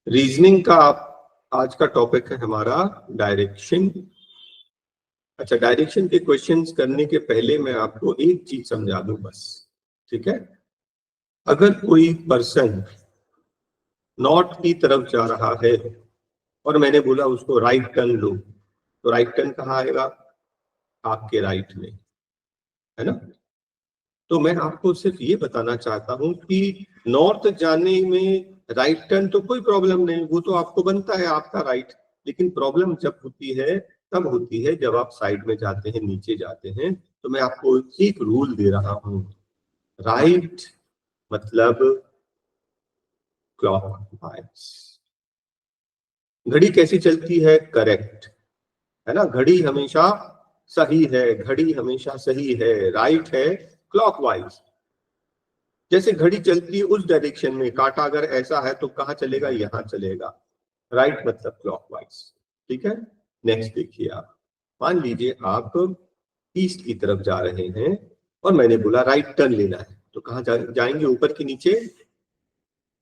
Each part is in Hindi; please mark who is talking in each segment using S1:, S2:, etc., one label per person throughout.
S1: रीजनिंग का आज का टॉपिक है हमारा डायरेक्शन। अच्छा, डायरेक्शन के क्वेश्चंस करने के पहले मैं आपको एक चीज समझा दूं बस, ठीक है। अगर कोई पर्सन नॉर्थ की तरफ जा रहा है और मैंने बोला उसको राइट टर्न लो, तो राइट टर्न कहाँ आएगा? आपके राइट में, है ना। तो मैं आपको सिर्फ ये बताना चाहता हूं कि नॉर्थ जाने में राइट टर्न तो कोई प्रॉब्लम नहीं, वो तो आपको बनता है आपका राइट। लेकिन प्रॉब्लम जब होती है तब होती है जब आप साइड में जाते हैं, नीचे जाते हैं। तो मैं आपको एक रूल दे रहा हूं, राइट मतलब क्लॉकवाइज। घड़ी कैसी चलती है? करेक्ट, है ना। घड़ी हमेशा सही है, घड़ी हमेशा सही है, राइट है, क्लॉकवाइज। जैसे घड़ी चलती है उस डायरेक्शन में, कांटा अगर ऐसा है तो कहाँ चलेगा? यहाँ चलेगा। राइट मतलब क्लॉकवाइज, ठीक है। नेक्स्ट देखिए, आप मान लीजिए आप ईस्ट की तरफ जा रहे हैं और मैंने बोला राइट टर्न लेना है, तो कहाँ जाएंगे? ऊपर की नीचे?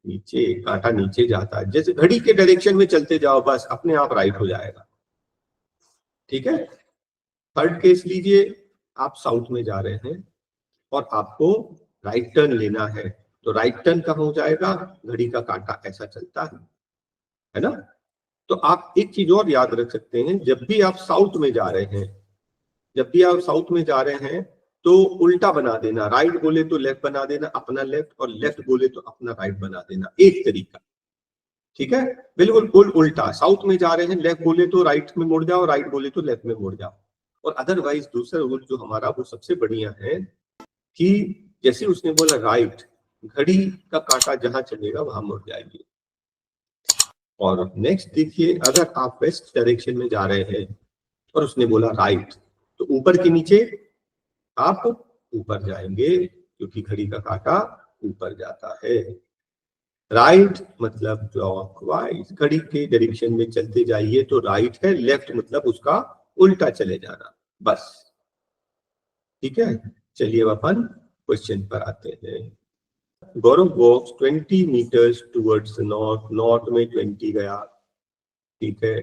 S1: नीचे। कांटा नीचे जाता है, जैसे घड़ी के डायरेक्शन में चलते जाओ, बस अपने आप राइट हो जाएगा, ठीक है। थर्ड केस लीजिए, आप साउथ में जा रहे हैं और आपको राइट टर्न लेना है, तो राइट टर्न कहाँ हो जाएगा? घड़ी का कांटा ऐसा चलता है ना। तो आप एक चीज और याद रख सकते हैं, जब भी आप साउथ में जा रहे हैं, जब भी आप साउथ में जा रहे हैं तो उल्टा बना देना। राइट बोले तो लेफ्ट बना देना अपना लेफ्ट, और लेफ्ट बोले तो अपना राइट बना देना, एक तरीका, ठीक है। बिल्कुल उल्टा, साउथ में जा रहे हैं, लेफ्ट बोले तो राइट में मुड़ जाओ, राइट बोले तो लेफ्ट में मुड़ जाओ। और अदरवाइज दूसरा रूल जो हमारा वो सबसे बढ़िया है कि जैसे उसने बोला राइट, घड़ी का कांटा जहां चलेगा वहां मुड़ जाएगी। और नेक्स्ट देखिए, अगर आप वेस्ट डायरेक्शन में जा रहे हैं और उसने बोला राइट, तो ऊपर के नीचे आप ऊपर जाएंगे, क्योंकि घड़ी का कांटा ऊपर जाता है। राइट मतलब क्लॉकवाइज, घड़ी के डायरेक्शन में चलते जाइए तो राइट है, लेफ्ट मतलब उसका उल्टा चले जाना, बस, ठीक है। चलिए अपन क्वेश्चन पर आते हैं। गौरव वॉक्स 20 मीटर्स टुवर्ड्स नॉर्थ, नॉर्थ में 20 गया, ठीक है।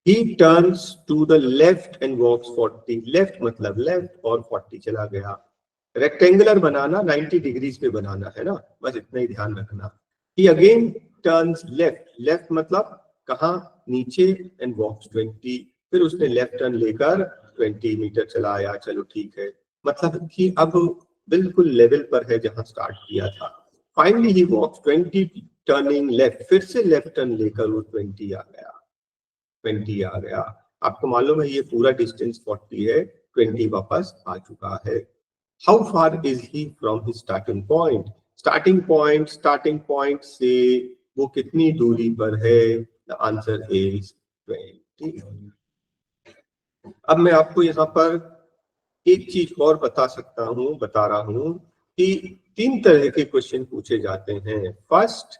S1: He turns to the left and walks 40, left मतलब लेफ्ट, और 40 चला गया। रेक्टेंगुलर बनाना 90 डिग्रीज पे बनाना है ना, बस इतना ही ध्यान रखना। He again turns left, left मतलब कहाँ? नीचे, and walks 20, फिर उसने लेफ्ट टर्न लेकर 20 मीटर चला आया। चलो ठीक है, मतलब कि अब बिल्कुल लेवल पर है जहां स्टार्ट किया था। Finally he walks 20 turning left, फिर से लेफ्ट टर्न लेकर वो 20 आ गया, 20 आ गया। आपको मालूम है ये पूरा डिस्टेंस 40 है, 20 वापस आ चुका है। How far is he from his starting point? Starting point से वो कितनी दूरी पर है? The answer is 20। अब मैं आपको यहाँ पर एक चीज और बता रहा हूँ कि 3 तरह के क्वेश्चन पूछे जाते हैं। फर्स्ट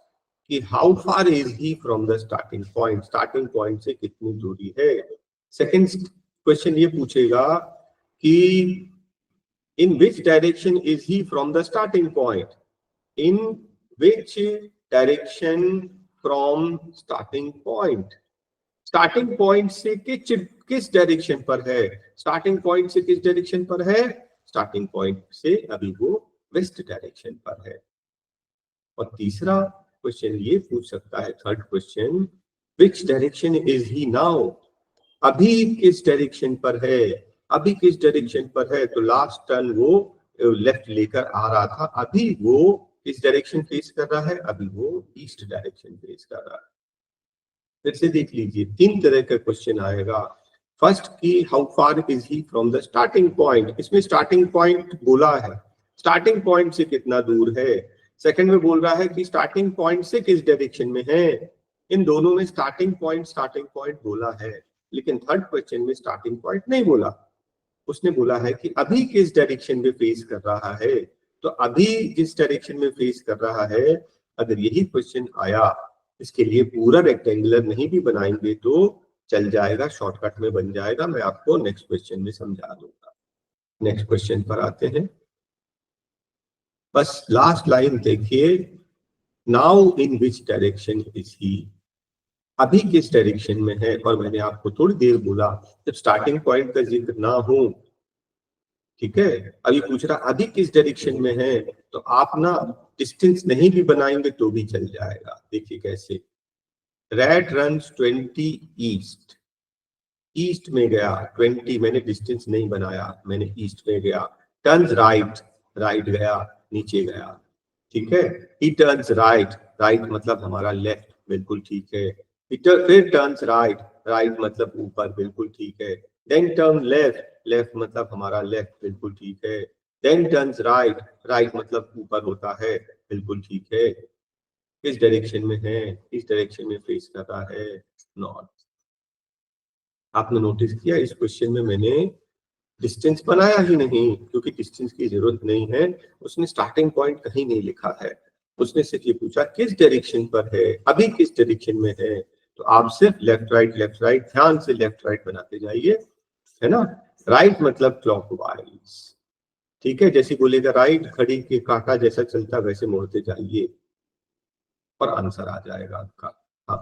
S1: कि how far is he from the starting point से कितनी दूरी है। सेकंड क्वेश्चन ये पूछेगा कि in which direction is he from the starting point, in which direction from starting point, starting point से किस डायरेक्शन पर है? स्टार्टिंग पॉइंट से किस डायरेक्शन पर है? स्टार्टिंग पॉइंट से अभी वो वेस्ट डायरेक्शन पर है। और तीसरा क्वेश्चन ये पूछ सकता है, third question, which direction is he now? अभी किस डायरेक्शन पर है? अभी किस डायरेक्शन पर है? तो लास्ट टर्न वो लेफ्ट लेकर आ रहा था, अभी वो किस डायरेक्शन फेस कर रहा है? अभी वो ईस्ट डायरेक्शन फेस कर रहा है। फिर से देख लीजिए, 3 तरह का क्वेश्चन आएगा। फर्स्ट की how far is he from the starting point, इसमें स्टार्टिंग पॉइंट बोला है, स्टार्टिंग पॉइंट से कितना दूर है। सेकंड में बोल रहा है कि स्टार्टिंग पॉइंट से किस डायरेक्शन में है। इन दोनों में स्टार्टिंग पॉइंट बोला है, लेकिन थर्ड क्वेश्चन में स्टार्टिंग पॉइंट नहीं बोला। उसने बोला है कि अभी किस डायरेक्शन में फेस कर रहा है। तो अभी जिस डायरेक्शन में फेस कर रहा है, अगर यही क्वेश्चन आया, इसके लिए पूरा रेक्टेंगुलर नहीं भी बनाएंगे तो चल जाएगा, शॉर्टकट में बन जाएगा। मैं आपको नेक्स्ट क्वेश्चन में समझा दूंगा। नेक्स्ट क्वेश्चन पर आते हैं, बस लास्ट लाइन देखिए। Now in which direction is ही, अभी किस डायरेक्शन में है। और मैंने आपको थोड़ी देर बोला जब स्टार्टिंग पॉइंट का जिक्र ना हो, ठीक है, अभी पूछ रहा अभी किस डायरेक्शन में है, तो आप ना डिस्टेंस नहीं भी बनाएंगे तो भी चल जाएगा। देखिए कैसे, रैट रन्स 20 ईस्ट, ईस्ट में गया 20, मैंने डिस्टेंस नहीं बनाया, मैंने ईस्ट में गया। टर्न्स राइट, राइट गया, नीचे गया, ठीक है। ही टर्न्स राइट, राइट मतलब हमारा लेफ्ट, बिल्कुल ठीक है। फिर टर्न्स राइट, राइट मतलब ऊपर, बिल्कुल ठीक है। देन टर्न लेफ्ट, लेफ्ट मतलब हमारा लेफ्ट, बिल्कुल ठीक है। देन टर्न्स राइट, राइट मतलब ऊपर होता है, बिल्कुल ठीक है। किस डायरेक्शन में है, इस डायरेक्शन में फेस कर रहा है, नॉर्थ। आपने नोटिस किया इस क्वेश्चन में मैंने डिस्टेंस बनाया ही नहीं, क्योंकि डिस्टेंस की जरूरत नहीं है। उसने स्टार्टिंग पॉइंट कहीं नहीं लिखा है, उसने सिर्फ ये पूछा किस डायरेक्शन पर है, अभी किस डायरेक्शन में है। तो आप सिर्फ लेफ्ट राइट ध्यान से लेफ्ट राइट बनाते जाइए, है ना। राइट मतलब क्लॉकवाइज, ठीक है। जैसे बोलेगा राइट, घड़ी के कांटा जैसा चलता वैसे मोड़ते जाइए और आंसर आ जाएगा आपका। हाँ,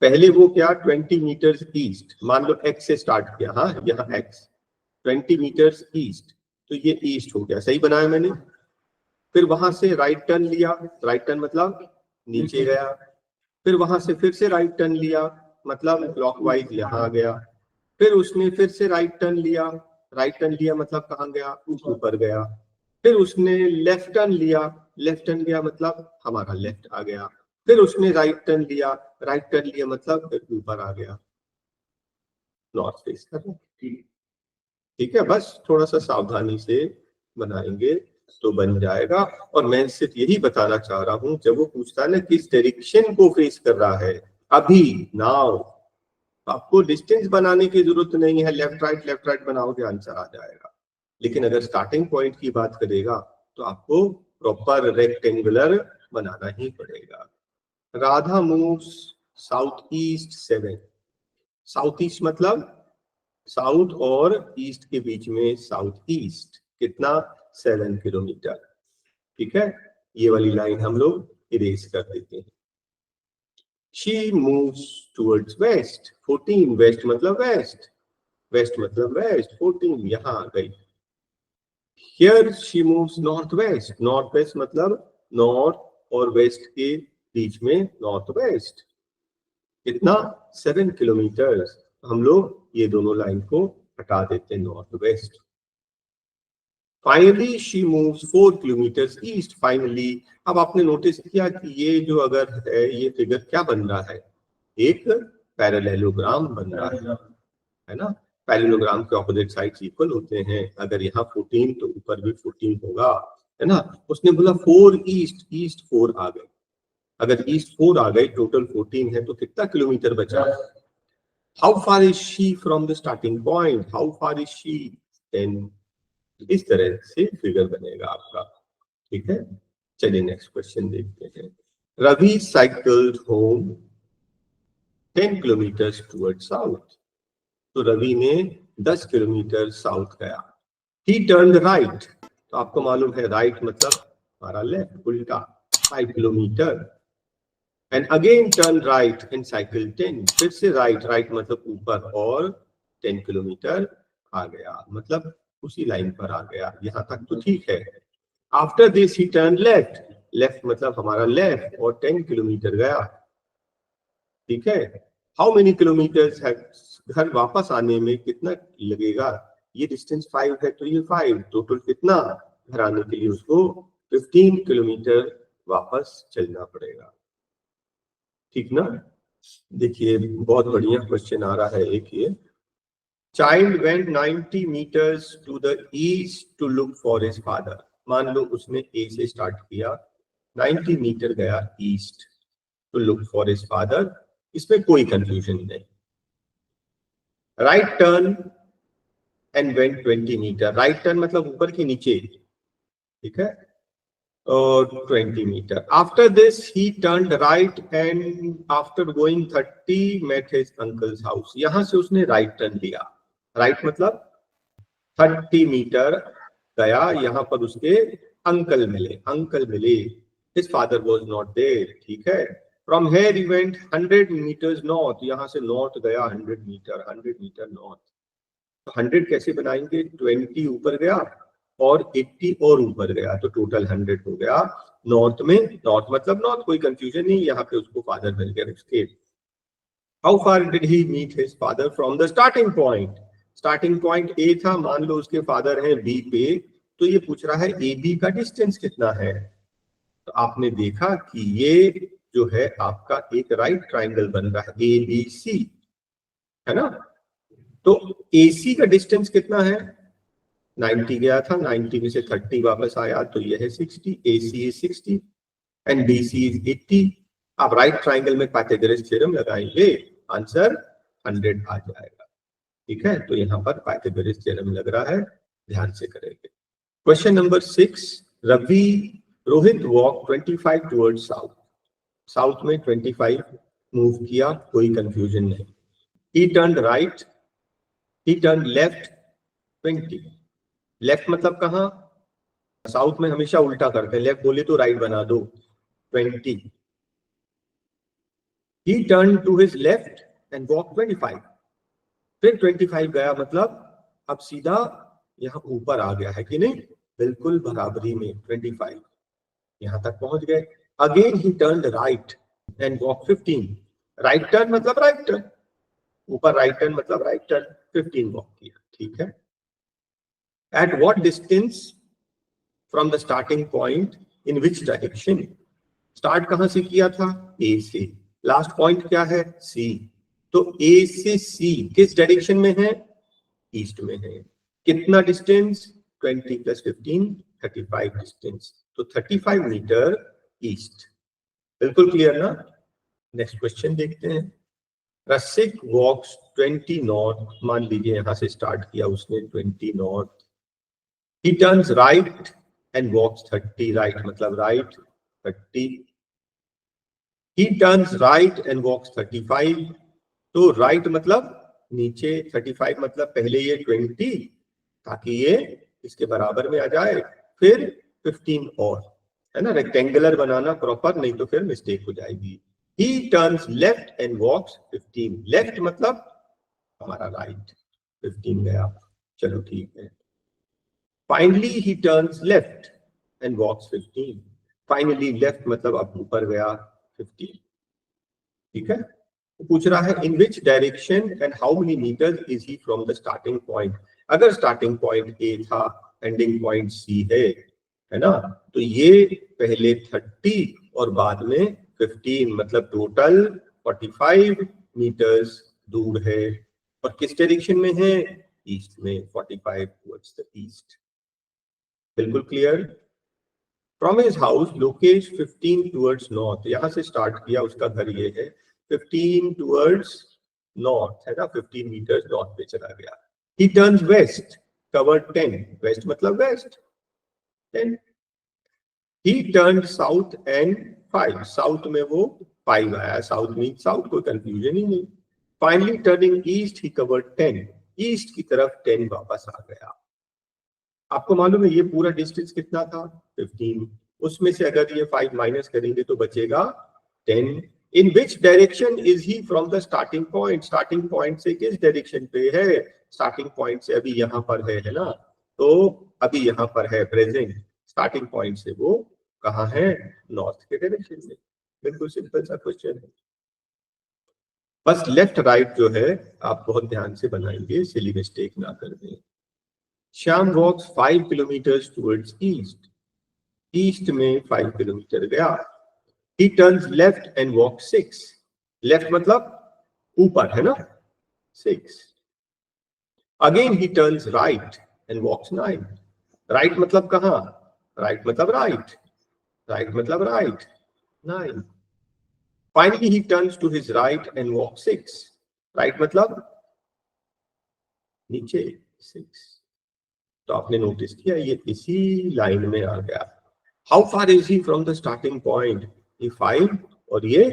S1: पहले वो क्या 20 मीटर्स ईस्ट, मान लो एक्स से स्टार्ट किया, हाँ यहाँ एक्स 20 मीटर्स ईस्ट, तो ये ईस्ट हो गया, सही बनाया मैंने। फिर वहां से राइट टर्न लिया, राइट टर्न मतलब नीचे गया। फिर वहां से फिर से राइट टर्न लिया, मतलब क्लॉकवाइज यहाँ आ गया। फिर उसने फिर से राइट टर्न लिया, राइट टर्न लिया मतलब कहाँ गया, ऊपर गया। फिर उसने लेफ्ट टर्न लिया, लेफ्ट टर्न लिया मतलब हमारा लेफ्ट आ गया। फिर उसने राइट टर्न लिया, राइट टर्न लिया मतलब फिर ऊपर आ गया, नॉर्थ फेस कर रहा है। ठीक है, बस थोड़ा सा सावधानी से बनाएंगे तो बन जाएगा। और मैं सिर्फ यही बताना चाह रहा हूं, जब वो पूछता है ना किस डायरेक्शन को फेस कर रहा है, अभी नाउ, आपको डिस्टेंस बनाने की जरूरत नहीं है, लेफ्ट राइट बनाओगे आंसर आ जाएगा। लेकिन अगर स्टार्टिंग पॉइंट की बात करेगा तो आपको प्रॉपर रेक्टेंगुलर बनाना ही पड़ेगा। Radha moves south east 7, south east मतलब साउथ और ईस्ट के बीच में साउथ ईस्ट, कितना 7 किलोमीटर, ठीक है। ये वाली लाइन हम लोग इरेज कर देते हैं। She moves towards west 14, waste मतलब वेस्ट, वेस्ट मतलब वेस्ट, 14 यहाँ आ गई। Here she moves north west, north west मतलब नॉर्थ और वेस्ट के बीच में नॉर्थ वेस्ट, कितना 7 किलोमीटर। हम लोग ये दोनों लाइन को हटा देते हैं, north west. Finally she moves 4 kilometre east, finally. अब आपने नोटिस किया कि ये जो अगर है ये फिगर क्या बन रहा है, एक पैरेललोग्राम बन रहा है ना। पैरेललोग्राम के ऑपोजिट साइड्स इक्वल होते हैं, अगर यहाँ 14 तो ऊपर भी 14 होगा, है ना। उसने बोला 4 ईस्ट, ईस्ट 4 आ गए, अगर ईस्ट 4 आ गए टोटल 14 है तो कितना किलोमीटर बचा। How far is she from the starting point, how far is she 10, इस तरह से फिगर बनेगा आपका, ठीक है। चलिए नेक्स्ट क्वेश्चन देखते हैं। Ravi cycled home 10 kilometre toward south, तो रवि ने 10 किलोमीटर साउथ गया। ही टर्न राइट, तो आपको मालूम है राइट मतलब हमारा लेफ्ट, उल्टा 5 kilometre. And again turn right and cycle 10, फिर से राइट, राइट मतलब ऊपर और 10 किलोमीटर आ गया, मतलब उसी लाइन पर आ गया, यहां तक तो ठीक है। After this he turn left, left मतलब हमारा लेफ्ट और 10 किलोमीटर गया, ठीक है। हाउ मेनी किलोमीटर्स है, घर वापस आने में कितना लगेगा, ये डिस्टेंस 5 है तो ये 5, टोटल कितना घर आने के लिए उसको 15 किलोमीटर वापस चलना पड़ेगा, ठीक ना। देखिए बहुत बढ़िया क्वेश्चन आ रहा है एक ये। Child went 90 metres to the east to look for his father, मान लो उसने ए से स्टार्ट किया, 90 मीटर गया east to look for his father, इसमें कोई कंफ्यूजन नहीं। Right turn and went 20 metre, right turn मतलब ऊपर की नीचे, ठीक है, और 20 metre. After this he turned right and after going 30 met his uncle's house, यहां से उसने राइट टर्न लिया, राइट मतलब 30 मीटर गया, यहां पर उसके अंकल मिले, अंकल मिले, His father was not there. ठीक है. From here he went 100 meters north. यहाँ से north गया 100 मीटर north. तो 100 कैसे बनाएंगे? 20 ऊपर गया और 80 और ऊपर गया, तो टोटल 100 हो गया. नॉर्थ में, नॉर्थ मतलब नॉर्थ, कोई कंफ्यूजन नहीं, यहाँ पे उसको फादर मिल गया. उसके how far did he meet his father from the starting point? Starting point A था, मान लो उसके फादर हैं बी पे, तो ये पूछ रहा है ए बी का डिस्टेंस कितना है. तो आपने देखा कि ये जो है आपका एक राइट ट्राइंगल बन रहा है ए बी सी, है ना. तो ए सी का डिस्टेंस कितना है? 90 गया था, 90 में से 30 वापस आया, तो यह है 60. A C is 60 and B C is 80. आप राइट ट्राइंगल में पाइथागोरस थ्योरम लगाएंगे, आंसर 100 आ जाएगा. ठीक है, तो यहाँ पर पाइथागोरस थ्योरम लग रहा है, ध्यान से करेंगे. Question number 6. Rohit walk 25 towards south. South में 25 मूव किया, कोई कंफ्यूजन नहीं. ही टर्न राइट, ही टर्न लेफ्ट 20. लेफ्ट मतलब कहाँ? साउथ में हमेशा उल्टा करते हैं, लेफ्ट बोले तो राइट बना दो. 20. He turned to his left and walked 25. फिर 25 गया, मतलब अब सीधा यहाँ ऊपर आ गया है कि नहीं? बिल्कुल बराबरी में 25 यहाँ तक पहुंच गए. Again he turned right and walk 15. Right turn मतलब राइट टर्न, ऊपर राइट टर्न मतलब राइट टर्न. 15 वॉक किया. ठीक है. At what distance from the starting point in which direction? Start कहां से किया था? ए से. लास्ट पॉइंट क्या है? सी. तो ए से सी किस डायरेक्शन में है? ईस्ट में है. कितना डिस्टेंस? 20 + 15 35 डिस्टेंस. तो 35 मीटर ईस्ट. बिल्कुल क्लियर ना? नेक्स्ट क्वेश्चन देखते हैं. Rasik walks 20 north. मान लीजिए यहां से स्टार्ट किया उसने 20 north. He turns right and walks 30. Right मतलब right 30. He turns right and walks 35. तो राइट मतलब नीचे, 35 मतलब पहले ये 20 ताकि ये इसके बराबर में आ जाए, फिर 15 और, है ना. रेक्टेंगुलर बनाना प्रॉपर, नहीं तो फिर मिस्टेक हो जाएगी. He turns left and walks 15. Left मतलब हमारा राइट. 15 गया. चलो ठीक है. Finally he turns left and walks 15. Finally left मतलब अब ऊपर गया 15. ठीक है. पूछ रहा है in which direction and how many meters is he from the starting point. अगर स्टार्टिंग पॉइंट ए था, एंडिंग पॉइंट सी है ना, तो ये पहले 30 और बाद में 15, मतलब टोटल 45 मीटर्स दूर है. और किस डायरेक्शन में है? ईस्ट में. 45 टुवर्ड्स द ईस्ट. बिल्कुल clear. From his house Lokesh 15 towards north. यहां से स्टार्ट किया, उसका घर ये है. 15 टुवर्ड्स नॉर्थ, है ना. 15 मीटर्स नॉर्थ पे चला गया. He turns west, covered 10. West मतलब west 10. He turned south and 5. South में वो 5 आया. साउथ मीन साउथ, कोई कंफ्यूजन ही नहीं. Finally turning east he covered 10. East की तरफ 10 वापस आ गया. आपको मालूम है ये पूरा डिस्टेंस कितना था? 15. उसमें से अगर ये 5 माइनस करेंगे तो बचेगा 10. In which direction is he from the starting point? Starting point से किस डायरेक्शन पे है? स्टार्टिंग पॉइंट से अभी यहाँ पर है ना. तो अभी यहाँ पर है प्रेजेंट. स्टार्टिंग पॉइंट से वो कहाँ है? नॉर्थ के डायरेक्शन में. बिल्कुल सिंपल सा क्वेश्चन है. बस लेफ्ट राइट जो है आप बहुत ध्यान से बनाएंगे, सिली मिस्टेक ना कर दें. श्याम वॉक्स 5 किलोमीटर टुवर्ड्स ईस्ट. ईस्ट में 5 किलोमीटर गया. He turns left and walks 6. Left मतलब ऊपर, है ना. 6. Again he turns right and walks 9. Right मतलब कहाँ? राइट मतलब राइट. राइट मतलब right 9. Finally he turns to his right and walks 6. Right मतलब नीचे 6. तो आपने नोटिस किया ये इसी लाइन में आ गया. How far is he from the starting point? ये 5 और ये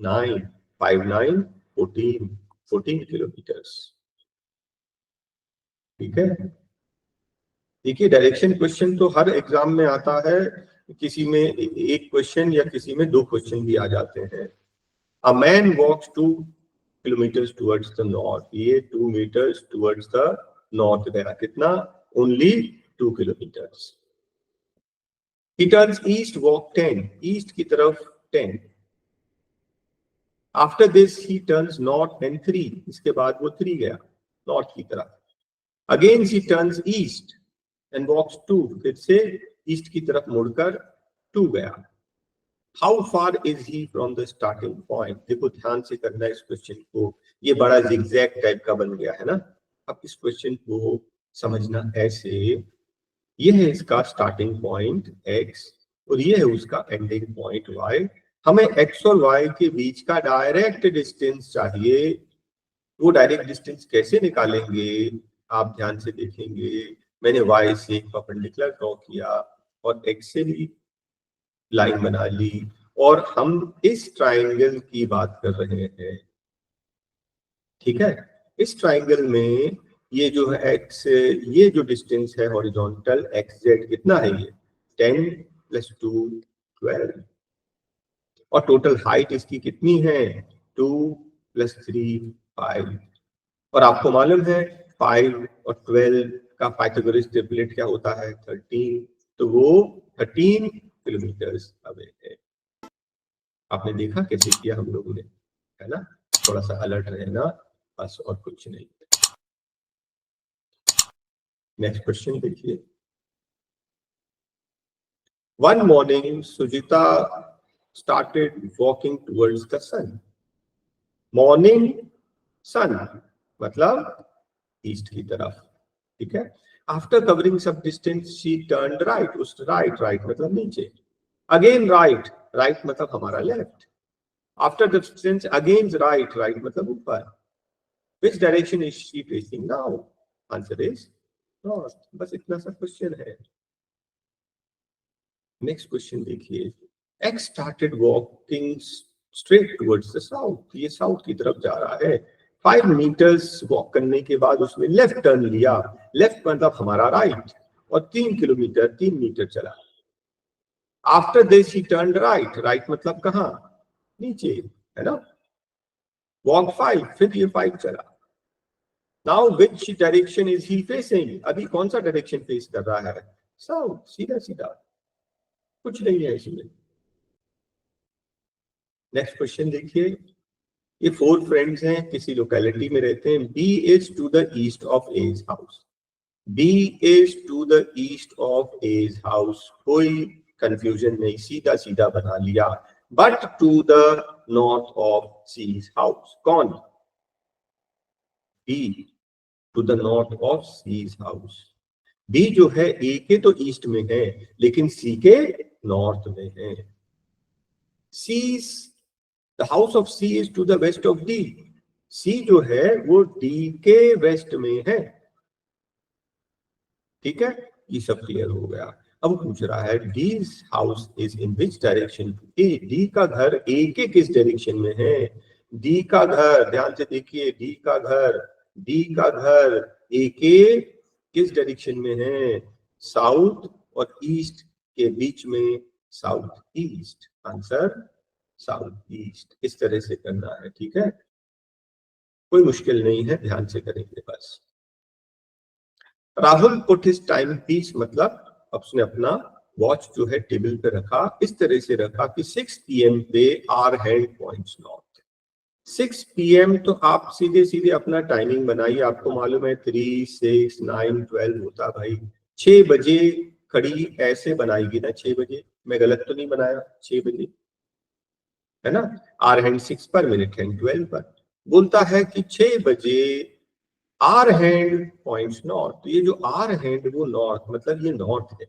S1: 9. 5 9 14 किलोमीटर्स. ठीक है. देखिए डायरेक्शन क्वेश्चन तो हर एग्जाम में आता है, किसी में एक क्वेश्चन या किसी में 2 क्वेश्चन भी आ जाते हैं। A man walks 2 kilometres towards the north, ये 2 मीटर्स टुवर्ड्स द नॉर्थ गया, कितना? Only 2 kilometres. He turns east, walk 10, east की तरफ 10. After this he turns north and 3, इसके बाद वो 3 गया नॉर्थ की तरफ. Again he turns east and walks 2, फिर से ईस्ट की तरफ मुड़कर 2 गया. How far is he from the starting point? देखो ध्यान से करना इस क्वेश्चन को, ये बड़ा zigzag टाइप का बन गया है ना. अब इस क्वेश्चन को समझना ऐसे, ये है इसका स्टार्टिंग पॉइंट x और ये है उसका एंडिंग पॉइंट y. हमें x और y के बीच का डायरेक्ट डिस्टेंस चाहिए. वो डायरेक्ट डिस्टेंस कैसे निकालेंगे आप ध्यान से देखेंगे. मैंने y से एक परपेंडिकुलर ड्रॉ किया और x से भी लाइन बना ली और हम इस ट्राइंगल की बात कर रहे हैं. ठीक है, इस ट्राइंगल में ये जो है x, ये जो डिस्टेंस है हॉरिजॉन्टल xz कितना है, ये 10 + 2 12 और टोटल हाइट इसकी कितनी है 2 + 3 5. और आपको मालूम है 5 और 12 का पाइथागोरस ट्रिपलेट क्या होता है 13, तो वो 13 किलोमीटर्स अवे है. आपने देखा कैसे किया हम लोगों ने, है ना. थोड़ा सा अलर्ट रहना बस और कुछ नहीं. नेक्स्ट क्वेश्चन देखिए. One morning Sujita started walking towards the sun. Morning sun मतलब ईस्ट की तरफ. ठीक है. After covering some distance she turned right. उस right मतलब नीचे. Again right मतलब हमारा left. After the distance again right मतलब ऊपर. Which direction is she facing now? Answer is north. बस इतना सा क्वेश्चन है. नेक्स्ट क्वेश्चन देखिए. X started walking straight towards the south. ये साउथ की तरफ जा रहा है. 5 मीटर्स वॉक करने के बाद उसने लेफ्ट टर्न लिया. लेफ्ट मतलब हमारा राइट और 3 मीटर चला. After this he turn right मतलब कहाँ, नीचे, है ना. वॉक 5, फिर ये 5 चला. Now which direction is he facing? अभी कौन सा डायरेक्शन फेस कर रहा है? साउथ. सीधा सीधा, कुछ नहीं है इसमें. नेक्स्ट क्वेश्चन देखिए. ये 4 फ्रेंड्स हैं, किसी लोकेलिटी में रहते हैं. B is to the east of A's house. B is to the east of A's house. कोई कंफ्यूजन नहीं, सीधा सीधा बना लिया. But to the north of C's house. कौन? B to the north of C's house. B जो है A के तो ईस्ट में है लेकिन C के नॉर्थ में है. The house of C is to the west of D. C जो है वो D के वेस्ट में है. ठीक है, ये सब क्लियर हो गया. अब पूछ रहा है D's house is in which direction to A. D का घर A के किस डायरेक्शन में है? D का घर, ध्यान से देखिए, D का घर A के किस डायरेक्शन में है? साउथ और ईस्ट के बीच में, south east. Answer south east. इस तरह से करना है. ठीक है, कोई मुश्किल नहीं है, ध्यान से करेंगे बस. Rahul put his timepiece मतलब उसने अपना वॉच जो है टेबल पे रखा, इस तरह से रखा कि 6 PM पे hour hand points north. 6 PM तो आप सीधे सीधे अपना टाइमिंग बनाइए. आपको मालूम है 3, 6, 9, 12 होता भाई. 6 बजे खड़ी ऐसे बनाएगी ना, 6 बजे. मैं गलत तो नहीं बनाया? 6 बजे है ना. आर हैंड 6 पर, मिनट हैंड 12 पर. बोलता है कि 6 बजे आर हैंड पॉइंट्स नॉर्थ. तो ये जो आर हैंड वो नॉर्थ मतलब ये नॉर्थ है.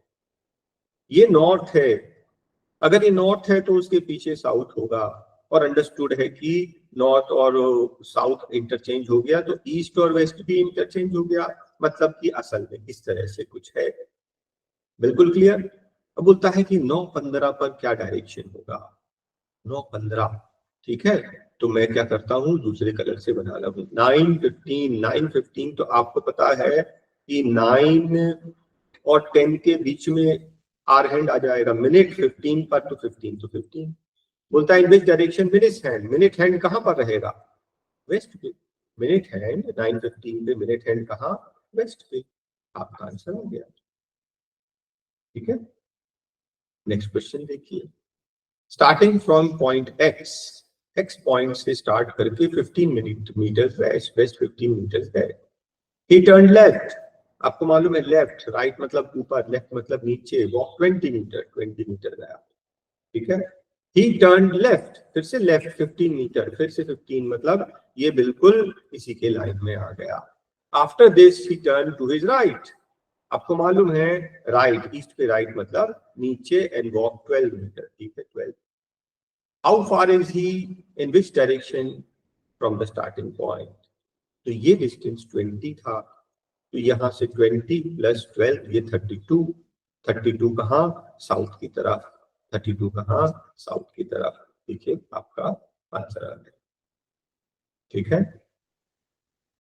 S1: ये नॉर्थ है. अगर ये नॉर्थ है तो उसके पीछे साउथ होगा. और अंडरस्टूड है कि नॉर्थ और साउथ इंटरचेंज हो गया तो ईस्ट और वेस्ट भी इंटरचेंज हो गया. मतलब कि असल में इस तरह से कुछ है. बिल्कुल क्लियर. अब बोलता है कि 9:15 पर क्या डायरेक्शन होगा? 9:15. ठीक है, तो मैं क्या करता हूं, दूसरे कलर से बना रहा हूं. 9:15 तो आपको पता है कि 9 और 10 के बीच में आर हैंड आ जाएगा, मिनट 15 पर तो 15 तो 15। बोलता है in which direction minute hand कहां पर रहेगा, वेस्ट पे। मिनट हैंड 9:15 पे, मिनट हैंड कहां, वेस्ट पे। आपका आंसर हो गया। ठीक है, नेक्स्ट क्वेश्चन देखिए। Starting from point x point से स्टार्ट करके 15 मीटर वेस्ट 15 मीटर है। ही टर्न लेफ्ट, आपको मालूम है लेफ्ट, राइट मतलब ऊपर, लेफ्ट मतलब नीचे, वॉक 20 मीटर गया। ठीक है, ही टर्न लेफ्ट, फिर से लेफ्ट 15 मीटर, फिर से 15 मतलब ये बिल्कुल इसी के लाइन में आ गया। After this he turn to his right, आपको मालूम है राइट, ईस्ट पे राइट मतलब नीचे, एंड वॉक 12 मीटर। ठीक है, 12। How far is he, in which direction from the starting point, तो ये डिस्टेंस 20 था, तो यहां से 20 प्लस 12 ये 32। 32 कहां, साउथ की तरफ। 32 कहां, साउथ की तरफ। ठीक है, आपका आंसर आ गया। ठीक है।